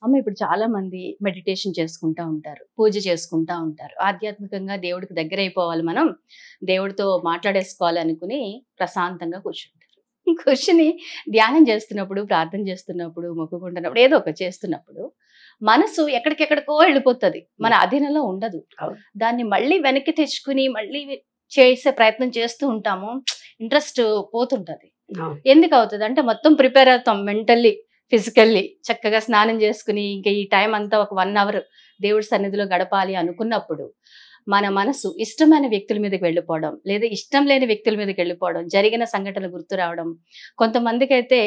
అమ్మ ఇప్పుడు చాలా మంది మెడిటేషన్ చేసుకుంటా ఉంటారు, పూజ చేసుకుంటా ఉంటారు, ఆధ్యాత్మికంగా దేవుడికి దగ్గర అయిపోవాలి, మనం దేవుడితో మాట్లాడేసుకోవాలి అనుకుని ప్రశాంతంగా కూర్చుంటారు. కూర్చుని ధ్యానం చేస్తున్నప్పుడు, ప్రార్థన చేస్తున్నప్పుడు, మొక్కుకుంటున్నప్పుడు, ఏదో ఒక చేస్తున్నప్పుడు మనసు ఎక్కడికెక్కడికో వెళ్ళిపోతుంది, మన అధీనంలో ఉండదు. దాన్ని మళ్ళీ వెనక్కి తెచ్చుకుని మళ్ళీ చేసే ప్రయత్నం చేస్తూ ఉంటాము, ఇంట్రెస్ట్ పోతుంటది. ఎందుకు అవుతుంది అంటే మొత్తం ప్రిపేర్ అవుతాం మెంటల్లీ, ఫిజికల్లీ, చక్కగా స్నానం చేసుకుని ఇంకా ఈ టైం అంతా ఒక 1 అవర్ దేవుడి సన్నిధిలో గడపాలి అనుకున్నప్పుడు మన మనసు ఇష్టమైన వ్యక్తుల మీదకి వెళ్ళిపోవడం, లేదా ఇష్టం లేని వ్యక్తుల మీదకి వెళ్ళిపోవడం, జరిగిన సంఘటనలు గుర్తు రావడం, కొంతమందికి అయితే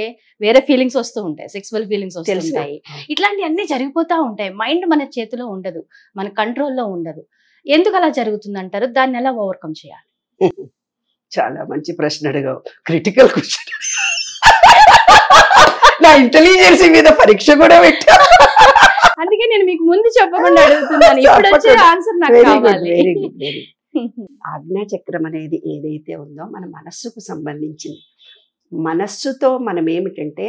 వేరే ఫీలింగ్స్ వస్తూ ఉంటాయి, సెక్సువల్ ఫీలింగ్స్ వస్తూ ఉంటాయి. ఇట్లాంటివన్నీ జరిగిపోతూ ఉంటాయి. మైండ్ మన చేతిలో ఉండదు, మన కంట్రోల్లో ఉండదు. ఎందుకు అలా జరుగుతుంది అంటారు? దాన్ని ఎలా ఓవర్కమ్ చేయాలి? చాలా మంచి ప్రశ్న అడిగావు, క్రిటికల్ క్వశ్చన్. నా ఇంటెలిజెన్స్ మీద పరీక్ష కూడా పెట్టా, అందుకే నేను మీకు ముందు చెప్పకుండా అడుగుతున్నాను. ఇప్పుడు వచ్చే ఆన్సర్ నాకు కావాలి. Very good, very good. ఆజ్ఞాచక్రం అనేది ఏదైతే ఉందో మన మనస్సుకు సంబంధించింది. మనస్సుతో మనం ఏమిటంటే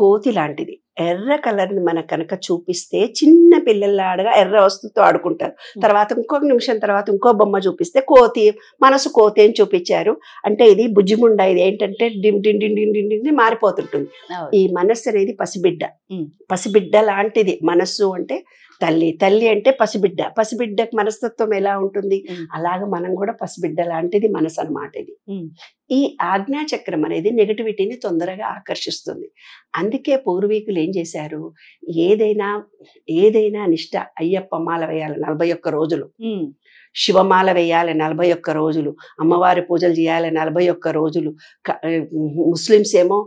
కోతి లాంటిది. ఎర్ర కలర్ ని మన కనుక చూపిస్తే చిన్న పిల్లలాడగా ఎర్ర వస్తువుతో ఆడుకుంటారు. తర్వాత ఇంకొక నిమిషం తర్వాత ఇంకో బొమ్మ చూపిస్తే కోతి, మనసు కోతి అని చూపించారు అంటే ఇది బుజ్జిముండ, ఇది ఏంటంటే డిమ్ డిమ్ డిమ్ డిమ్ డిమ్ డిమ్ మారిపోతుంటుంది. ఈ మనస్సు అనేది పసిబిడ్డ, పసిబిడ్డ లాంటిది. మనస్సు అంటే తల్లి, తల్లి అంటే పసిబిడ్డ, పసిబిడ్డకు మనస్తత్వం ఎలా ఉంటుంది, అలాగ మనం కూడా పసిబిడ్డ లాంటిది మనసు అన్నమాట. ఇది ఈ ఆజ్ఞాచక్రం అనేది నెగటివిటీని తొందరగా ఆకర్షిస్తుంది. అందుకే పూర్వీకులు ఏం చేశారు, ఏదైనా నిష్ట, అయ్యప్ప మాల వేయాలి 41 రోజులు, శివమాల వేయాలి 41 రోజులు, అమ్మవారి పూజలు చేయాలి 41 రోజులు, ముస్లిమ్స్ ఏమో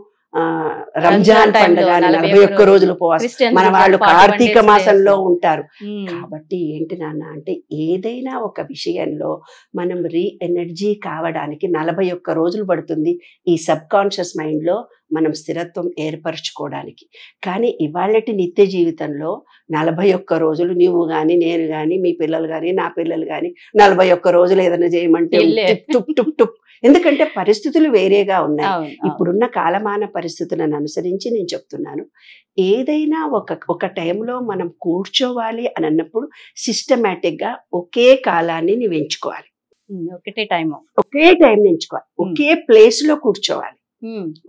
రంజాన్ పండుగ 41 రోజులు ఉపవాసం, మన వాళ్ళు కార్తీక మాసంలో ఉంటారు. కాబట్టి ఏంటి నాన్న అంటే ఏదైనా ఒక విషయంలో మనం ఎనర్జీ కావడానికి 41 రోజులు పడుతుంది ఈ సబ్ కాన్షియస్ మైండ్ లో మనం స్థిరత్వం ఏర్పరచుకోవడానికి. కానీ ఇవాళటి నిత్య జీవితంలో 41 రోజులు నువ్వు కానీ, నేను కానీ, మీ పిల్లలు కానీ, నా పిల్లలు కానీ 41 రోజులు ఏదైనా చేయమంటే టుప్ టుప్ టుప్. ఎందుకంటే పరిస్థితులు వేరేగా ఉన్నాయి. ఇప్పుడున్న కాలమాన పరిస్థితులను అనుసరించి నేను చెప్తున్నాను. ఏదైనా ఒక టైంలో మనం కూర్చోవాలి అని అన్నప్పుడు సిస్టమేటిక్ గా ఒకే కాలాన్ని నువ్వు ఎంచుకోవాలి, ఒకే టైం ఎంచుకోవాలి, ఒకే ప్లేస్ లో కూర్చోవాలి,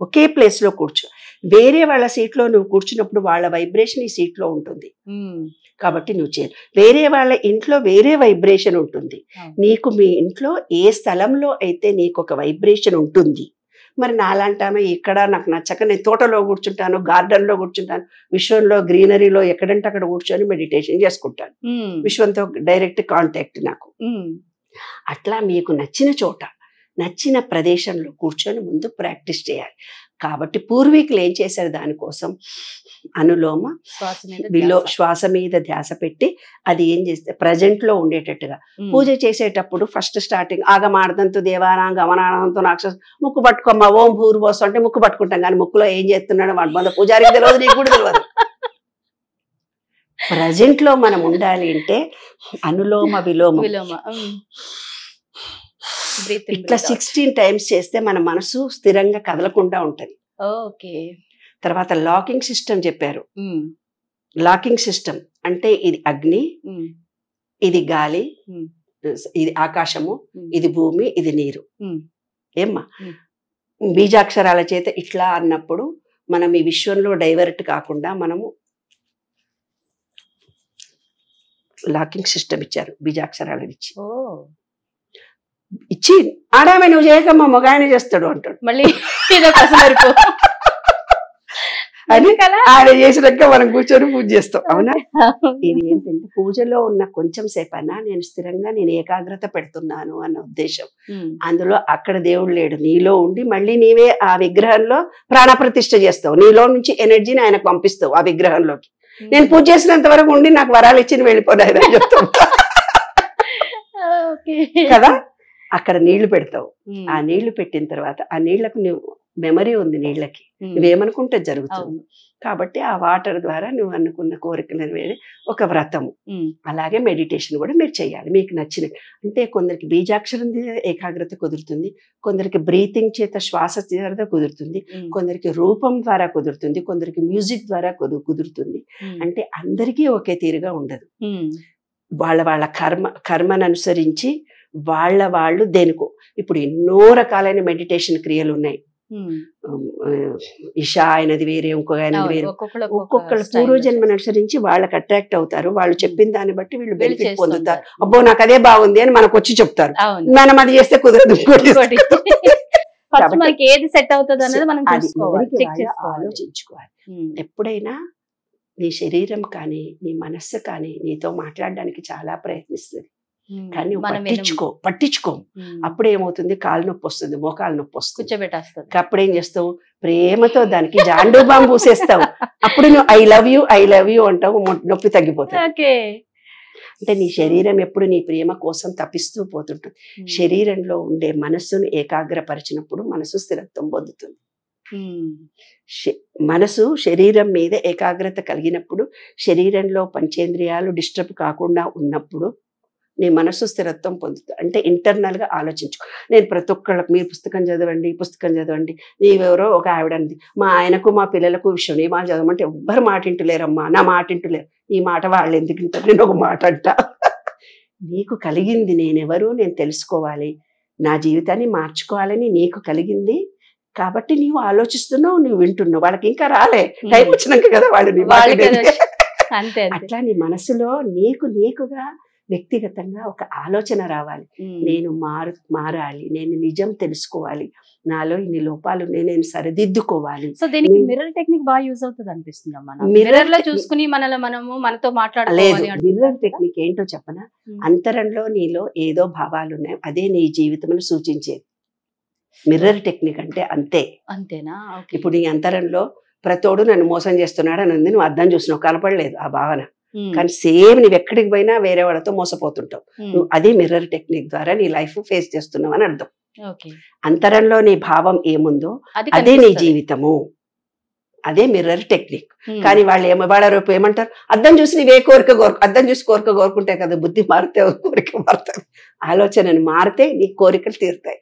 ఒకే ప్లేస్ లో కూర్చో. వేరే వాళ్ళ సీట్ లో నువ్వు కూర్చున్నప్పుడు వాళ్ళ వైబ్రేషన్ ఈ సీట్ లో ఉంటుంది కాబట్టి నువ్వు చేయరు. వేరే వాళ్ళ ఇంట్లో వేరే వైబ్రేషన్ ఉంటుంది. నీకు మీ ఇంట్లో ఏ స్థలంలో అయితే నీకు ఒక వైబ్రేషన్ ఉంటుంది, మరి నాలాంటామే ఇక్కడ నాకు నచ్చక నేను తోటలో కూర్చుంటాను, గార్డెన్ లో కూర్చుంటాను, విశ్వంలో గ్రీనరీలో ఎక్కడంటే అక్కడ కూర్చొని మెడిటేషన్ చేసుకుంటాను, విశ్వంతో డైరెక్ట్ కాంటాక్ట్ నాకు. అట్లా మీకు నచ్చిన చోట, నచ్చిన ప్రదేశంలో కూర్చొని ముందు ప్రాక్టీస్ చేయాలి. కాబట్టి పూర్వీకులు ఏం చేశారు, దానికోసం అనులోమ శ్వాస మీద ధ్యాస పెట్టి అది ఏం చేస్తే ప్రజెంట్ లో ఉండేటట్టుగా పూజ చేసేటప్పుడు ఫస్ట్ స్టార్టింగ్ ఆగమార్దంతు దేవానా గమనానంతో రాక్షస ముక్కు పట్టుకోమ్మా, ఓం భూర్భోసం అంటే ముక్కు పట్టుకుంటాం, కానీ ముక్కులో ఏం చేస్తున్నాడో వాడి బంధ పూజారికి తెలియదు, నీకు కూడా తెలియదు. ప్రజెంట్ లో మనం ఉండాలి అంటే అనులోమ విలోమ ఇట్లా 16 టైమ్స్ చేస్తే మన మనసు స్థిరంగా కదలకుండా ఉంటది. తర్వాత లాకింగ్ సిస్టమ్ చెప్పారు. లాకింగ్ సిస్టమ్ అంటే ఇది అగ్ని, ఇది గాలి, ఇది ఆకాశము, ఇది భూమి, ఇది నీరు. ఏమ్మా బీజాక్షరాల చేత ఇట్లా అన్నప్పుడు మనం ఈ విశ్వంలో డైవర్ట్ కాకుండా మనము లాకింగ్ సిస్టమ్ ఇచ్చారు, బీజాక్షరాలను ఇచ్చి ఆడామే నువ్వు చేయకమ్మా మగాయనే చేస్తాడు అంటాడు. మళ్ళీ ఆయన చేసినాక మనం కూర్చొని పూజ చేస్తాం. అవునా? ఇది ఏంటంటే పూజలో ఉన్న కొంచెం సేపైనా నేను స్థిరంగా నేను ఏకాగ్రత పెడుతున్నాను అన్న ఉద్దేశం. అందులో అక్కడ దేవుడు లేడు, నీలో ఉండి మళ్ళీ నీవే ఆ విగ్రహంలో ప్రాణప్రతిష్ఠ చేస్తావు, నీలో నుంచి ఎనర్జీని ఆయనకు పంపిస్తావు ఆ విగ్రహంలోకి. నేను పూజ చేసినంత వరకు ఉండి నాకు వరాలు ఇచ్చి వెళ్ళిపోయాను చెప్తావు కదా. అక్కడ నీళ్లు పెడతావు, ఆ నీళ్లు పెట్టిన తర్వాత ఆ నీళ్లకు నువ్వు మెమరీ ఉంది నీళ్ళకి, నువ్వేమనుకుంటే జరుగుతుంది. కాబట్టి ఆ వాటర్ ద్వారా నువ్వు అనుకున్న కోరికలు నెరవేరే ఒక వ్రతము. అలాగే మెడిటేషన్ కూడా మీరు చేయాలి మీకు నచ్చిన. అంటే కొందరికి బీజాక్షరం ఏకాగ్రత కుదురుతుంది, కొందరికి బ్రీతింగ్ చేత శ్వాస చేత కుదురుతుంది, కొందరికి రూపం ద్వారా కుదురుతుంది, కొందరికి మ్యూజిక్ ద్వారా కుదురుతుంది. అంటే అందరికీ ఒకే తీరుగా ఉండదు. వాళ్ళ వాళ్ళ కర్మను అనుసరించి వాళ్ళు దేనికో. ఇప్పుడు ఎన్నో రకాలైన మెడిటేషన్ క్రియలు ఉన్నాయి. ఇషా అయినది వేరే, ఇంకొక అయినది వేరే. ఒక్కొక్కళ్ళ పూర్వజన్మను అనుసరించి వాళ్ళకి అట్రాక్ట్ అవుతారు. వాళ్ళు చెప్పిన దాన్ని బట్టి వీళ్ళు బెనిఫిట్ పొందుతారు. అబ్బో నాకు అదే బాగుంది అని మనకు వచ్చి చెప్తారు. మనం అది చేస్తే కుదరదు. ఏది సెట్ అవుతుంది అనేది మనం ఆలోచించుకోవాలి. ఎప్పుడైనా నీ శరీరం కానీ నీ మనస్సు కానీ నీతో మాట్లాడడానికి చాలా ప్రయత్నిస్తుంది, కానీ పట్టించుకో. అప్పుడేమవుతుంది, కాలు నొప్పి వస్తుంది, మోకాలు నొప్పి వస్తుంది, కూర్చోబెట్టేస్తుంది. అప్పుడేం చేస్తావు, ప్రేమతో దానికి జాండు బాంబు పూసేస్తావు. అప్పుడు నువ్వు ఐ లవ్ యూ అంటావు, నొప్పి తగ్గిపోతుంది. అంటే నీ శరీరం ఎప్పుడు నీ ప్రేమ కోసం తపిస్తూ పోతుంటుంది. శరీరంలో ఉండే మనస్సును ఏకాగ్రపరిచినప్పుడు మనసు స్థిరత్వం పొందుతుంది. మనసు శరీరం మీద ఏకాగ్రత కలిగినప్పుడు, శరీరంలో పంచేంద్రియాలు డిస్టర్బ్ కాకుండా ఉన్నప్పుడు నీ మనసు స్థిరత్వం పొందుతుంది. అంటే ఇంటర్నల్ గా ఆలోచించుకో. నేను ప్రతి ఒక్కళ్ళకి మీరు పుస్తకం చదవండి, నీవెవరో ఒక ఆవిడ అంది, మా ఆయనకు మా పిల్లలకు విషయం నీ మాట చదవమంటే ఎవ్వరు మాటింటులేరమ్మా, నా మాటింటులేరు. ఈ మాట వాళ్ళు ఎందుకు వింటారు, నేను ఒక మాట అంట. నీకు కలిగింది నేనెవరు నేను తెలుసుకోవాలి, నా జీవితాన్ని మార్చుకోవాలని నీకు కలిగింది కాబట్టి నీవు ఆలోచిస్తున్నావు, నువ్వు వింటున్నావు. వాళ్ళకి ఇంకా రాలే, టైం వచ్చినాక కదా వాళ్ళు. అట్లా నీ మనసులో నీకుగా వ్యక్తిగతంగా ఒక ఆలోచన రావాలి. నేను మారాలి, నేను నిజం తెలుసుకోవాలి, నాలో ఇన్ని లోపాలు నేను సరిదిద్దుకోవాలి. సో దీనికి మిర్రర్ టెక్నిక్ బాగా యూజ్ అవుతుంది అనిపిస్తుంది. మిర్రర్ లో చూసుకుని మనతో మాట్లాడలేదు. మిర్రర్ టెక్నిక్ ఏంటో చెప్పనా, అంతరంలో నీలో ఏదో భావాలు ఉన్నాయి, అదే నీ జీవితమును సూచించేది. మిర్రర్ టెక్నిక్ అంటే అంతేనా? ఇప్పుడు నీ అంతరంలో ప్రతోడు నన్ను మోసం చేస్తున్నాడు అని ఉంది, నువ్వు అర్థం చూసినావు, కనపడలేదు ఆ భావన, కానీ సేమ్ నువ్వు ఎక్కడికి పోయినా వేరే వాళ్ళతో మోసపోతుంటావు. నువ్వు అది మిర్రర్ టెక్నిక్ ద్వారా నీ లైఫ్ ఫేస్ చేస్తున్నావు అని అర్థం. అంతరంలో నీ భావం ఏముందో అదే నీ జీవితము, అదే మిర్రర్ టెక్నిక్. కానీ వాళ్ళ రేపు ఏమంటారు, అద్దం చూసి నీవే అద్దం చూసి కోరిక కోరుకుంటే కదా బుద్ధి మారితే కోరిక మారుతాయి. ఆలోచనను మారితే నీ కోరికలు తీరుతాయి.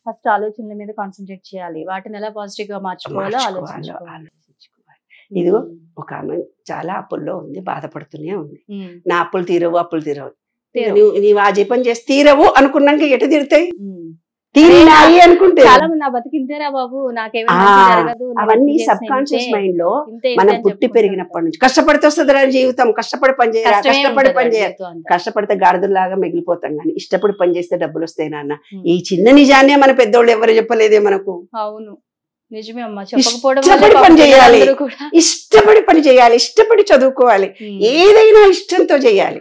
ఫస్ట్ ఆలోచనల మీద కాన్సన్ట్రేట్ చేయాలి, వాటిని ఎలా పాజిటివ్ గా మార్చుకోవాలో ఆలోచించుకోవాలి. ఇదిగో ఒక ఆమె చాలా అప్పుల్లో ఉంది, బాధపడుతూనే ఉంది. నా అప్పులు తీరవు నీవు ఆ జపం చేసి తీరవు అనుకున్నాక ఎట తీరుతాయి, తీరినాయి అనుకుంటే చాలా మంది నా బతికింతేరా బాబు, అవన్నీ సబ్ కాన్షియస్ మైండ్ లో మనం పుట్టి పెరిగినప్పటి నుంచి కష్టపడితే వస్తుంది జీవితం. కష్టపడి పని చేయాలి, కష్టపడితే గాడిదలాగా మిగిలిపోతాం, కానీ ఇష్టపడి పని చేస్తే డబ్బులు వస్తాయి నాన్న. ఈ చిన్న నిజాన్నే మన పెద్దోళ్ళు ఎవరు చెప్పలేదే మనకు. అవును, నిజమే అమ్మా. చెప్పకపోవడం పని చేయాలి, ఇష్టపడి పని చేయాలి, ఇష్టపడి చదువుకోవాలి, ఏదైనా ఇష్టంతో చేయాలి.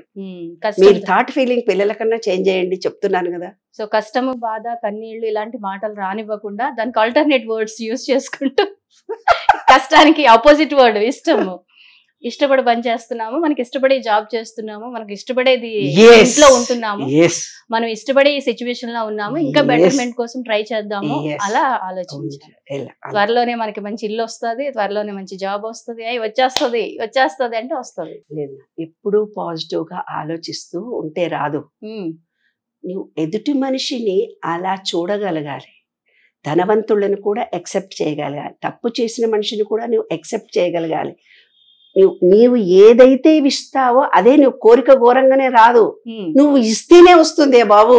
మీరు థాట్ ఫీలింగ్ పిల్లల కన్నా చేంజ్ చేయండి, చెప్తున్నాను కదా. సో కష్టము, బాధ, కన్నీళ్లు ఇలాంటి మాటలు రానివ్వకుండా దానికి ఆల్టర్నేట్ వర్డ్స్ యూజ్ చేసుకుంటూ కష్టానికి ఆపోజిట్ వర్డ్ ఇష్టము. ఇష్టపడి పని చేస్తున్నాము, మనకి ఇష్టపడే జాబ్ చేస్తున్నాము, మనకి ఇష్టపడేది ఇంట్లో ఉంటున్నాము, మనం ఇష్టపడే ఈ సిచ్యువేషన్ లో ఉన్నాము, ఇంకా బెటర్మెంట్ కోసం ట్రై చేద్దాము, అలా ఆలోచించాలి. త్వరలోనే మనకి మంచి ఇల్లు వస్తుంది, త్వరలోనే మంచి జాబ్ వస్తుంది, వచ్చేస్తుంది అంటే వస్తుంది. లేదు, ఎప్పుడు పాజిటివ్ గా ఆలోచిస్తూ ఉంటే రాదు. నువ్వు ఎదుటి మనిషిని అలా చూడగలగాలి, ధనవంతులను కూడా యాక్సెప్ట్ చేయగలగాలి, తప్పు చేసిన మనిషిని కూడా నువ్వు యాక్సెప్ట్ చేయగలగాలి. నీవు ఏదైతే ఇస్తావో అదే నువ్వు కోరిక ఘోరంగానే రాదు, నువ్వు ఇస్తేనే వస్తుంది బాబు.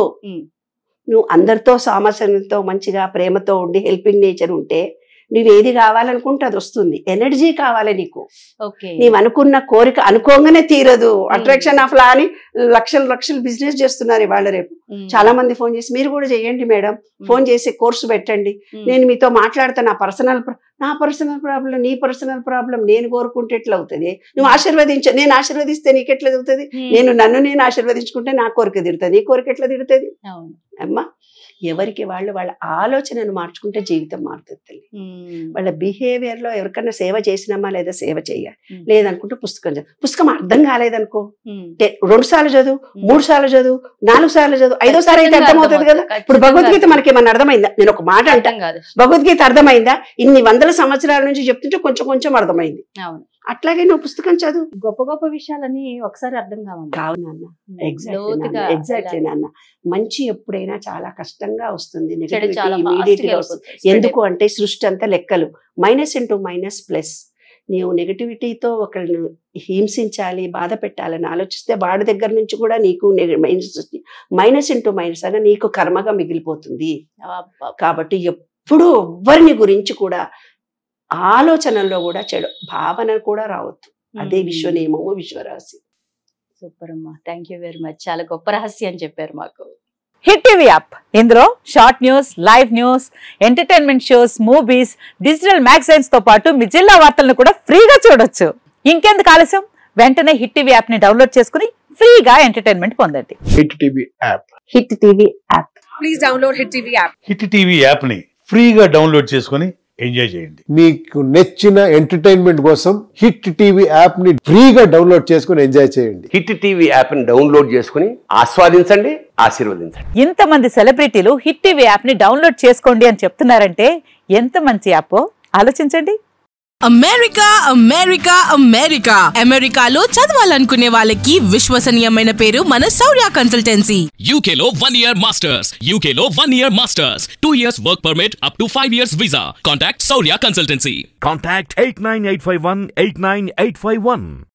నువ్వు అందరితో సామరస్యంతో మంచిగా ప్రేమతో ఉండి హెల్పింగ్ నేచర్ ఉంటే నువ్వు ఏది కావాలనుకుంటే అది వస్తుంది. ఎనర్జీ కావాలి నీకు. నీవు అనుకున్న కోరిక అనుకోగానే తీరదు. అట్రాక్షన్ ఆఫ్ లా అని లక్షలు బిజినెస్ చేస్తున్నారు ఇవాళ రేపు. చాలా మంది ఫోన్ చేసి మీరు కూడా చేయండి మేడం, ఫోన్ చేసి కోర్సు పెట్టండి, నేను మీతో మాట్లాడతా, నా పర్సనల్ ప్రాబ్లం, నీ పర్సనల్ ప్రాబ్లం నేను కోరుకుంటే ఎట్లా అవుతుంది? నువ్వు నేను ఆశీర్వదిస్తే నీకెట్లా అవుతుంది? నేను ఆశీర్వదించుకుంటే నా కోరిక తీరుతుంది, నీ కోరిక ఎట్లా తీరుతుంది అమ్మా? ఎవరికి వాళ్ళు వాళ్ళ ఆలోచనను మార్చుకుంటే జీవితం మారుతుంది తల్లి. వాళ్ళ బిహేవియర్ లో ఎవరికన్నా సేవ చేసినామా లేదా సేవ చేయాలి, లేదనుకుంటే పుస్తకం చదువు. పుస్తకం అర్థం కాలేదనుకో 2 సార్లు చదువు, 3 సార్లు చదువు, 4 సార్లు చదువు, 5వ సారి అయితే అర్థమవుతుంది కదా. ఇప్పుడు భగవద్గీత మనకి ఏమన్నా అర్థమైందా? నేను ఒక మాట అంటాను, భగవద్గీత అర్థమైందా? ఇన్ని వందల సంవత్సరాల నుంచి చెప్తుంటే కొంచెం కొంచెం అర్థమైంది. అట్లాగే నువ్వు పుస్తకం చదువు. గొప్ప గొప్ప విషయాలని ఒకసారి అర్థం కావు నాన్న. ఎగ్జాక్ట్లీ నాన్న. మంచి ఎప్పుడైనా చాలా కష్టంగా వస్తుంది, ఇమీడియట్ గా వస్తుంది. ఎందుకు అంటే సృష్టి అంతా లెక్కలు, -(-) నీవు నెగటివిటీతో ఒకళ్ళను హింసించాలి, బాధ పెట్టాలని ఆలోచిస్తే వాడి దగ్గర నుంచి కూడా నీకు -(-) అని నీకు కర్మగా మిగిలిపోతుంది. కాబట్టి ఎప్పుడూ ఎవ్వరిని గురించి కూడా ఆలోచనల్లో కూడా చెడు భావన కూడా రావద్దు. అదే విశ్వ నియమము, విశ్వరాశి. సూపర్ అమ్మా, థ్యాంక్ యూ వెరీ మచ్. చాలా గొప్ప రహస్యం చెప్పారు మాకు. హిట్ టీవీ యాప్, ఇందులో short news, live news, entertainment shows, movies, digital magazines తో పాటు మీ జిల్లా వార్తలను కూడా ఫ్రీగా చూడొచ్చు. ఇంకెందుకు ఆలస్యం, వెంటనే హిట్ టీవీ యాప్ ని డౌన్లోడ్ చేసుకుని ఫ్రీగా ఎంటర్టైన్మెంట్ పొందండి. Hit TV app. Hit TV app. Please download hit TV app. Hit TV app ని ఫ్రీగా డౌన్లోడ్ చేసుకుని ఎంజాయ్ చేయండి. మీకు నచ్చిన ఎంటర్టైన్మెంట్ కోసం హిట్ టీవీ యాప్ ని ఫ్రీగా డౌన్లోడ్ చేసుకుని ఎంజాయ్ చేయండి. హిట్ టీవీ యాప్ ని డౌన్లోడ్ చేసుకుని ఆస్వాదించండి, ఆశీర్వదించండి. ఇంతమంది సెలబ్రిటీలు హిట్ టీవీ యాప్ ని డౌన్లోడ్ చేసుకోండి అని చెప్తున్నారంటే ఎంత మంచి యాప్ ఆలోచించండి. అమెరికా అమెరికా అమెరికా అమెరికాలో చదవాలనుకునే వాళ్ళకి విశ్వసనీయమైన పేరు మన శౌర్య కన్సల్టెన్సీ. UK లో 1 year masters, UK లో 1 year masters, 2 years work permit up to 5 years visa. Contact Saurya Consultancy. Contact 89851 89851.